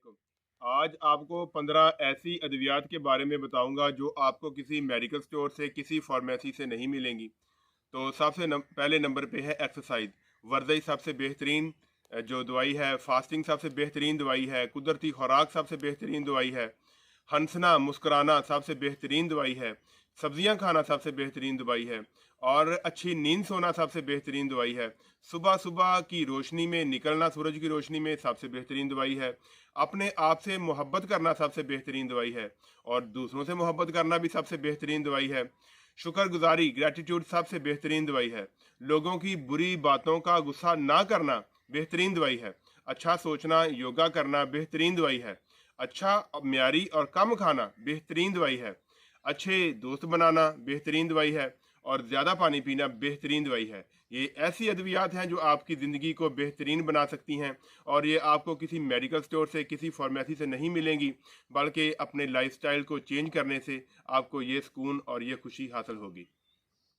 वालेकुम। आज आपको 15 ऐसी अद्वियात के बारे में बताऊंगा जो आपको किसी मेडिकल स्टोर से, किसी फार्मेसी से नहीं मिलेंगी। तो पहले नंबर पे है एक्सरसाइज। वर्जिश सबसे बेहतरीन जो दवाई है, फास्टिंग सबसे बेहतरीन दवाई है, कुदरती खुराक सबसे बेहतरीन दवाई है, हंसना मुस्कुराना सबसे बेहतरीन दवाई है, सब्जियां खाना सबसे बेहतरीन दवाई है, और अच्छी नींद सोना सबसे बेहतरीन दवाई है। सुबह सुबह की रोशनी में निकलना, सूरज की रोशनी में, सबसे बेहतरीन दवाई है। अपने आप से मोहब्बत करना सबसे बेहतरीन दवाई है, और दूसरों से मोहब्बत करना भी सबसे बेहतरीन दवाई है। शुक्रगुजारी, ग्रेटिट्यूड सबसे बेहतरीन दवाई है। लोगों की बुरी बातों का गुस्सा ना करना बेहतरीन दवाई है। अच्छा सोचना, योगा करना बेहतरीन दवाई है। अच्छा म्यारी और कम खाना बेहतरीन दवाई है। अच्छे दोस्त बनाना बेहतरीन दवाई है, और ज़्यादा पानी पीना बेहतरीन दवाई है। ये ऐसी अद्वियात हैं जो आपकी ज़िंदगी को बेहतरीन बना सकती हैं, और ये आपको किसी मेडिकल स्टोर से, किसी फार्मेसी से नहीं मिलेंगी, बल्कि अपने लाइफस्टाइल को चेंज करने से आपको ये सुकून और ये खुशी हासिल होगी।